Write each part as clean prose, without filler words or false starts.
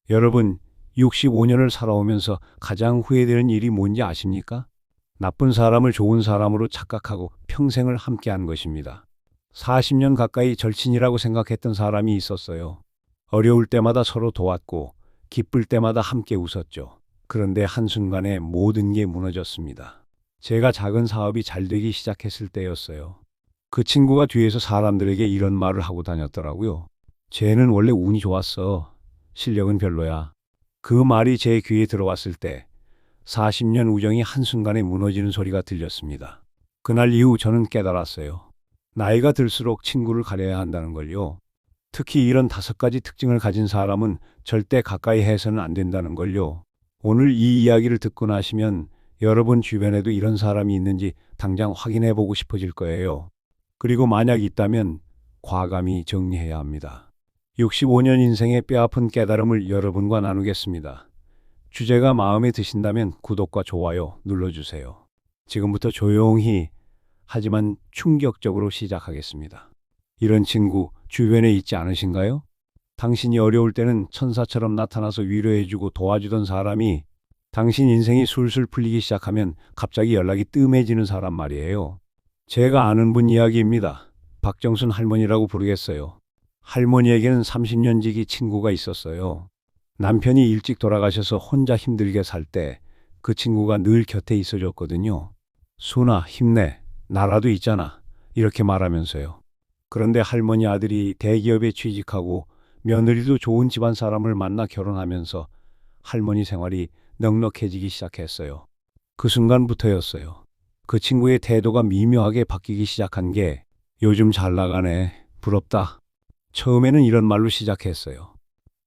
여러분, 65년을 살아오면서 가장 후회되는 일이 뭔지 아십니까? 나쁜 사람을 좋은 사람으로 착각하고 평생을 함께한 것입니다. 40년 가까이 절친이라고 생각했던 사람이 있었어요. 어려울 때마다 서로 도왔고, 기쁠 때마다 함께 웃었죠. 그런데 한순간에 모든 게 무너졌습니다. 제가 작은 사업이 잘 되기 시작했을 때였어요. 그 친구가 뒤에서 사람들에게 이런 말을 하고 다녔더라고요. 쟤는 원래 운이 좋았어. 실력은 별로야. 그 말이 제 귀에 들어왔을 때 40년 우정이 한순간에 무너지는 소리가 들렸습니다. 그날 이후 저는 깨달았어요. 나이가 들수록 친구를 가려야 한다는 걸요. 특히 이런 5가지 특징을 가진 사람은 절대 가까이 해서는 안 된다는 걸요. 오늘 이 이야기를 듣고 나시면 여러분 주변에도 이런 사람이 있는지 당장 확인해 보고 싶어질 거예요. 그리고 만약 있다면 과감히 정리해야 합니다. 65년 인생의 뼈아픈 깨달음을 여러분과 나누겠습니다. 주제가 마음에 드신다면 구독과 좋아요 눌러주세요. 지금부터 조용히 하지만 충격적으로 시작하겠습니다. 이런 친구 주변에 있지 않으신가요? 당신이 어려울 때는 천사처럼 나타나서 위로해주고 도와주던 사람이 당신 인생이 술술 풀리기 시작하면 갑자기 연락이 뜸해지는 사람 말이에요. 제가 아는 분 이야기입니다. 박정순 할머니라고 부르겠어요. 할머니에게는 30년 지기 친구가 있었어요. 남편이 일찍 돌아가셔서 혼자 힘들게 살 때 그 친구가 늘 곁에 있어줬거든요. 순아, 힘내. 나라도 있잖아. 이렇게 말하면서요. 그런데 할머니 아들이 대기업에 취직하고 며느리도 좋은 집안 사람을 만나 결혼하면서 할머니 생활이 넉넉해지기 시작했어요. 그 순간부터였어요. 그 친구의 태도가 미묘하게 바뀌기 시작한 게 요즘 잘 나가네. 부럽다. 처음에는 이런 말로 시작했어요.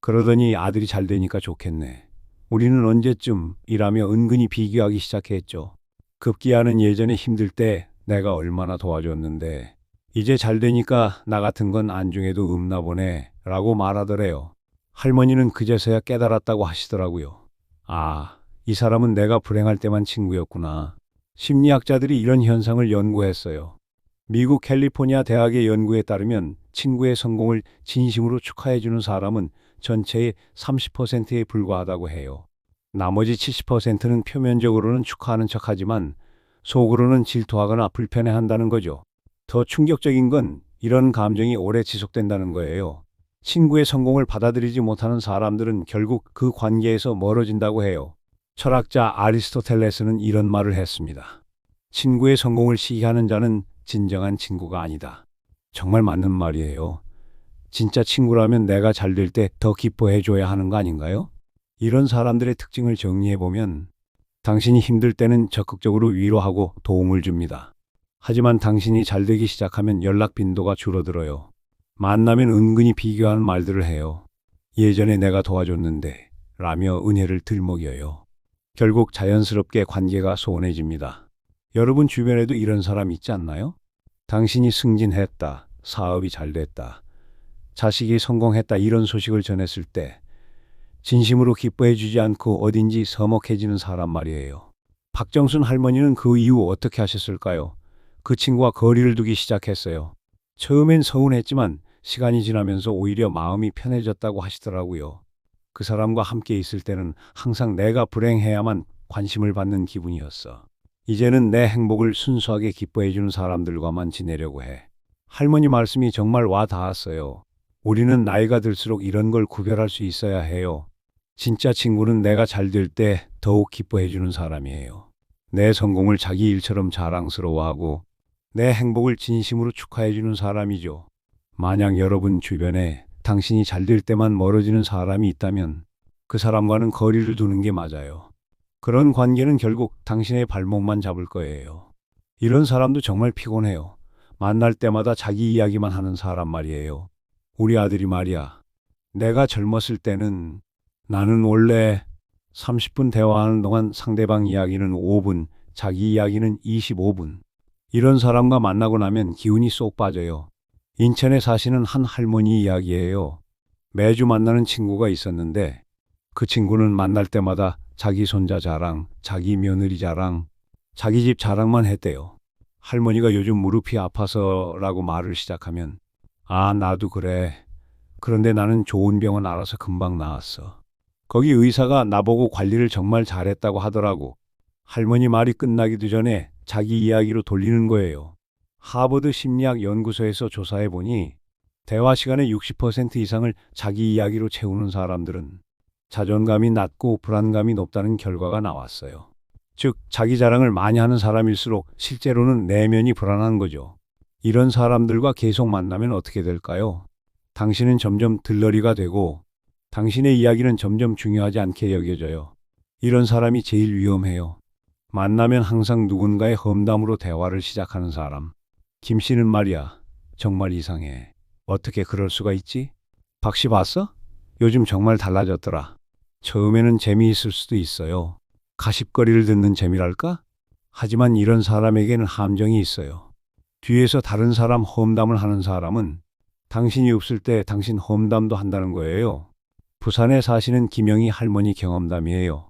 그러더니 아들이 잘 되니까 좋겠네. 우리는 언제쯤 이라며 은근히 비교하기 시작했죠. 급기야는 예전에 힘들 때 내가 얼마나 도와줬는데 이제 잘 되니까 나 같은 건 안중에도 없나 보네 라고 말하더래요. 할머니는 그제서야 깨달았다고 하시더라고요. 아, 이 사람은 내가 불행할 때만 친구였구나. 심리학자들이 이런 현상을 연구했어요. 미국 캘리포니아 대학의 연구에 따르면 친구의 성공을 진심으로 축하해주는 사람은 전체의 30%에 불과하다고 해요. 나머지 70%는 표면적으로는 축하하는 척하지만 속으로는 질투하거나 불편해한다는 거죠. 더 충격적인 건 이런 감정이 오래 지속된다는 거예요. 친구의 성공을 받아들이지 못하는 사람들은 결국 그 관계에서 멀어진다고 해요. 철학자 아리스토텔레스는 이런 말을 했습니다. 친구의 성공을 시기하는 자는 진정한 친구가 아니다. 정말 맞는 말이에요. 진짜 친구라면 내가 잘 될 때 더 기뻐해 줘야 하는 거 아닌가요? 이런 사람들의 특징을 정리해 보면 당신이 힘들 때는 적극적으로 위로하고 도움을 줍니다. 하지만 당신이 잘 되기 시작하면 연락 빈도가 줄어들어요. 만나면 은근히 비교하는 말들을 해요. 예전에 내가 도와줬는데 라며 은혜를 들먹여요. 결국 자연스럽게 관계가 소원해집니다. 여러분 주변에도 이런 사람 있지 않나요? 당신이 승진했다, 사업이 잘 됐다, 자식이 성공했다 이런 소식을 전했을 때 진심으로 기뻐해 주지 않고 어딘지 서먹해지는 사람 말이에요. 박정순 할머니는 그 이후 어떻게 하셨을까요? 그 친구와 거리를 두기 시작했어요. 처음엔 서운했지만 시간이 지나면서 오히려 마음이 편해졌다고 하시더라고요. 그 사람과 함께 있을 때는 항상 내가 불행해야만 관심을 받는 기분이었어. 이제는 내 행복을 순수하게 기뻐해주는 사람들과만 지내려고 해. 할머니 말씀이 정말 와 닿았어요. 우리는 나이가 들수록 이런 걸 구별할 수 있어야 해요. 진짜 친구는 내가 잘 될 때 더욱 기뻐해주는 사람이에요. 내 성공을 자기 일처럼 자랑스러워하고 내 행복을 진심으로 축하해주는 사람이죠. 만약 여러분 주변에 당신이 잘 될 때만 멀어지는 사람이 있다면 그 사람과는 거리를 두는 게 맞아요. 그런 관계는 결국 당신의 발목만 잡을 거예요. 이런 사람도 정말 피곤해요. 만날 때마다 자기 이야기만 하는 사람 말이에요. 우리 아들이 말이야. 내가 젊었을 때는 나는 원래 30분 대화하는 동안 상대방 이야기는 5분, 자기 이야기는 25분. 이런 사람과 만나고 나면 기운이 쏙 빠져요. 인천에 사시는 한 할머니 이야기예요. 매주 만나는 친구가 있었는데 그 친구는 만날 때마다 자기 손자 자랑, 자기 며느리 자랑, 자기 집 자랑만 했대요. 할머니가 요즘 무릎이 아파서라고 말을 시작하면 아, 나도 그래. 그런데 나는 좋은 병원 알아서 금방 나았어. 거기 의사가 나보고 관리를 정말 잘했다고 하더라고. 할머니 말이 끝나기도 전에 자기 이야기로 돌리는 거예요. 하버드 심리학 연구소에서 조사해 보니 대화 시간의 60% 이상을 자기 이야기로 채우는 사람들은 자존감이 낮고 불안감이 높다는 결과가 나왔어요. 즉, 자기 자랑을 많이 하는 사람일수록 실제로는 내면이 불안한 거죠. 이런 사람들과 계속 만나면 어떻게 될까요? 당신은 점점 들러리가 되고 당신의 이야기는 점점 중요하지 않게 여겨져요. 이런 사람이 제일 위험해요. 만나면 항상 누군가의 험담으로 대화를 시작하는 사람. 김 씨는 말이야, 정말 이상해. 어떻게 그럴 수가 있지? 박 씨 봤어? 요즘 정말 달라졌더라. 처음에는 재미있을 수도 있어요. 가십거리를 듣는 재미랄까? 하지만 이런 사람에게는 함정이 있어요. 뒤에서 다른 사람 험담을 하는 사람은 당신이 없을 때 당신 험담도 한다는 거예요. 부산에 사시는 김영희 할머니 경험담이에요.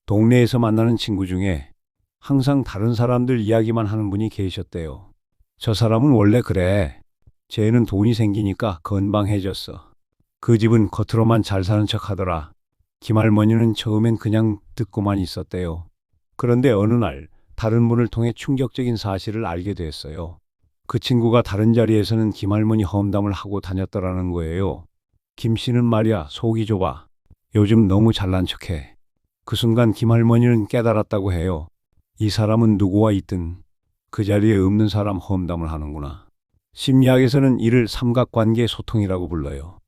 동네에서 만나는 친구 중에 항상 다른 사람들 이야기만 하는 분이 계셨대요. 저 사람은 원래 그래. 쟤는 돈이 생기니까 건방해졌어. 그 집은 겉으로만 잘 사는 척 하더라. 김할머니는 처음엔 그냥 듣고만 있었대요. 그런데 어느 날 다른 분을 통해 충격적인 사실을 알게 됐어요. 그 친구가 다른 자리에서는 김할머니 험담을 하고 다녔더라는 거예요. 김 씨는 말이야, 속이 좁아. 요즘 너무 잘난 척해. 그 순간 김할머니는 깨달았다고 해요. 이 사람은 누구와 있든 그 자리에 없는 사람 험담을 하는구나. 심리학에서는 이를 삼각관계 소통이라고 불러요.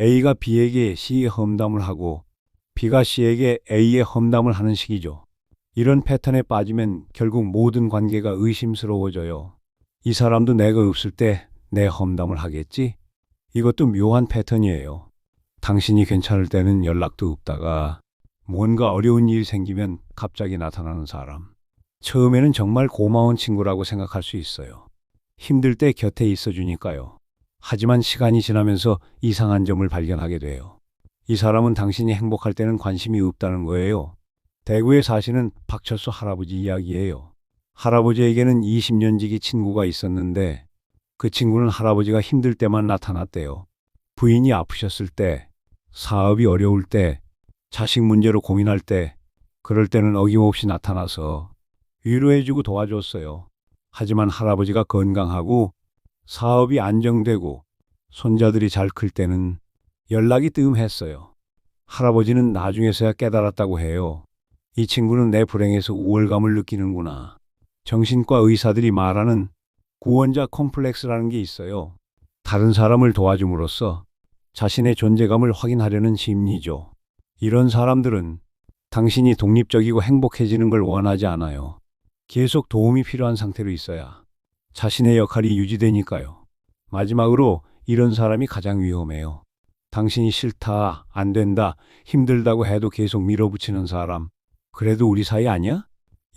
A가 B에게 C의 험담을 하고 B가 C에게 A의 험담을 하는 식이죠. 이런 패턴에 빠지면 결국 모든 관계가 의심스러워져요. 이 사람도 내가 없을 때 내 험담을 하겠지? 이것도 묘한 패턴이에요. 당신이 괜찮을 때는 연락도 없다가 뭔가 어려운 일이 생기면 갑자기 나타나는 사람. 처음에는 정말 고마운 친구라고 생각할 수 있어요. 힘들 때 곁에 있어주니까요. 하지만 시간이 지나면서 이상한 점을 발견하게 돼요. 이 사람은 당신이 행복할 때는 관심이 없다는 거예요. 대구에 사시는 박철수 할아버지 이야기예요. 할아버지에게는 20년 지기 친구가 있었는데 그 친구는 할아버지가 힘들 때만 나타났대요. 부인이 아프셨을 때, 사업이 어려울 때, 자식 문제로 고민할 때, 그럴 때는 어김없이 나타나서 위로해주고 도와줬어요. 하지만 할아버지가 건강하고 사업이 안정되고 손자들이 잘 클 때는 연락이 뜸했어요. 할아버지는 나중에서야 깨달았다고 해요. 이 친구는 내 불행에서 우월감을 느끼는구나. 정신과 의사들이 말하는 구원자 콤플렉스라는 게 있어요. 다른 사람을 도와줌으로써 자신의 존재감을 확인하려는 심리죠. 이런 사람들은 당신이 독립적이고 행복해지는 걸 원하지 않아요. 계속 도움이 필요한 상태로 있어야 자신의 역할이 유지되니까요. 마지막으로 이런 사람이 가장 위험해요. 당신이 싫다, 안 된다, 힘들다고 해도 계속 밀어붙이는 사람. 그래도 우리 사이 아니야?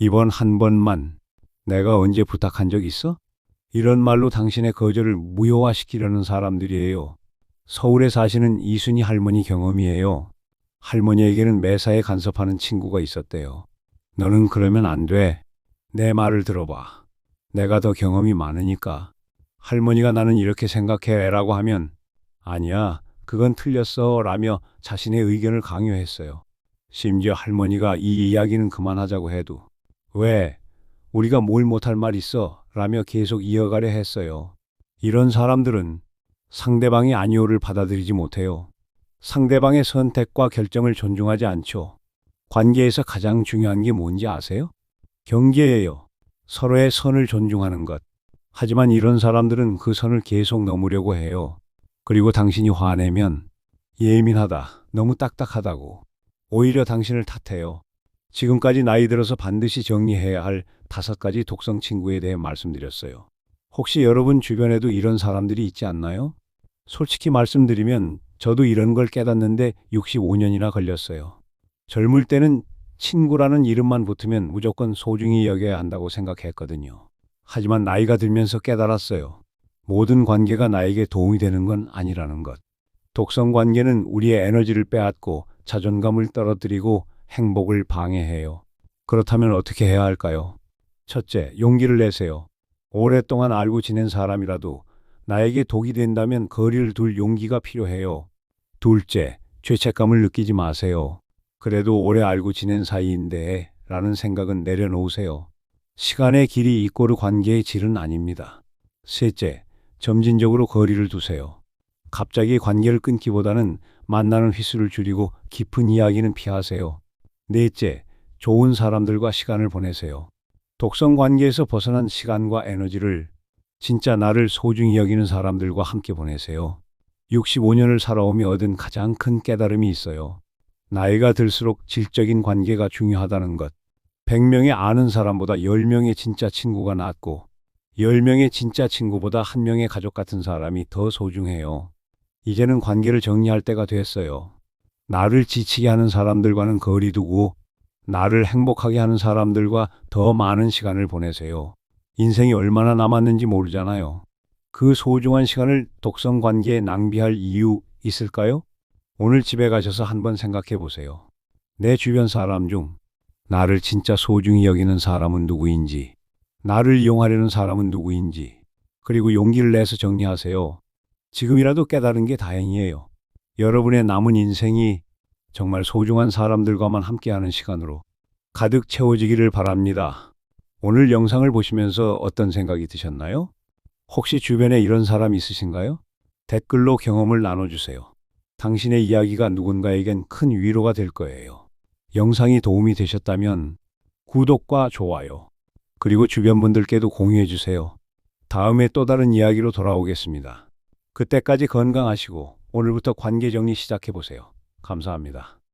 이번 한 번만 내가 언제 부탁한 적 있어? 이런 말로 당신의 거절을 무효화시키려는 사람들이에요. 서울에 사시는 이순희 할머니 경험이에요. 할머니에게는 매사에 간섭하는 친구가 있었대요. 너는 그러면 안 돼. 내 말을 들어봐. 내가 더 경험이 많으니까. 할머니가 나는 이렇게 생각해 라고 하면 아니야, 그건 틀렸어 라며 자신의 의견을 강요했어요. 심지어 할머니가 이 이야기는 그만하자고 해도 왜? 우리가 뭘 못할 말 있어? 라며 계속 이어가려 했어요. 이런 사람들은 상대방의 아니오를 받아들이지 못해요. 상대방의 선택과 결정을 존중하지 않죠. 관계에서 가장 중요한 게 뭔지 아세요? 경계예요. 서로의 선을 존중하는 것. 하지만 이런 사람들은 그 선을 계속 넘으려고 해요. 그리고 당신이 화내면 예민하다, 너무 딱딱하다고. 오히려 당신을 탓해요. 지금까지 나이 들어서 반드시 정리해야 할 5가지 독성 친구에 대해 말씀드렸어요. 혹시 여러분 주변에도 이런 사람들이 있지 않나요? 솔직히 말씀드리면 저도 이런 걸 깨닫는데 65년이나 걸렸어요. 젊을 때는 친구라는 이름만 붙으면 무조건 소중히 여겨야 한다고 생각했거든요. 하지만 나이가 들면서 깨달았어요. 모든 관계가 나에게 도움이 되는 건 아니라는 것. 독성 관계는 우리의 에너지를 빼앗고 자존감을 떨어뜨리고 행복을 방해해요. 그렇다면 어떻게 해야 할까요? 첫째, 용기를 내세요. 오랫동안 알고 지낸 사람이라도 나에게 독이 된다면 거리를 둘 용기가 필요해요. 둘째, 죄책감을 느끼지 마세요. 그래도 오래 알고 지낸 사이인데 라는 생각은 내려놓으세요. 시간의 길이 이꼬르 관계의 질은 아닙니다. 셋째, 점진적으로 거리를 두세요. 갑자기 관계를 끊기보다는 만나는 휘수를 줄이고 깊은 이야기는 피하세요. 넷째, 좋은 사람들과 시간을 보내세요. 독성 관계에서 벗어난 시간과 에너지를 진짜 나를 소중히 여기는 사람들과 함께 보내세요. 65년을 살아오며 얻은 가장 큰 깨달음이 있어요. 나이가 들수록 질적인 관계가 중요하다는 것. 100명의 아는 사람보다 10명의 진짜 친구가 낫고 10명의 진짜 친구보다 1명의 가족 같은 사람이 더 소중해요. 이제는 관계를 정리할 때가 됐어요. 나를 지치게 하는 사람들과는 거리 두고 나를 행복하게 하는 사람들과 더 많은 시간을 보내세요. 인생이 얼마나 남았는지 모르잖아요. 그 소중한 시간을 독성 관계에 낭비할 이유 있을까요? 오늘 집에 가셔서 한번 생각해 보세요. 내 주변 사람 중 나를 진짜 소중히 여기는 사람은 누구인지, 나를 이용하려는 사람은 누구인지, 그리고 용기를 내서 정리하세요. 지금이라도 깨달은 게 다행이에요. 여러분의 남은 인생이 정말 소중한 사람들과만 함께하는 시간으로 가득 채워지기를 바랍니다. 오늘 영상을 보시면서 어떤 생각이 드셨나요? 혹시 주변에 이런 사람 있으신가요? 댓글로 경험을 나눠주세요. 당신의 이야기가 누군가에겐 큰 위로가 될 거예요. 영상이 도움이 되셨다면 구독과 좋아요, 그리고 주변 분들께도 공유해 주세요. 다음에 또 다른 이야기로 돌아오겠습니다. 그때까지 건강하시고 오늘부터 관계 정리 시작해 보세요. 감사합니다.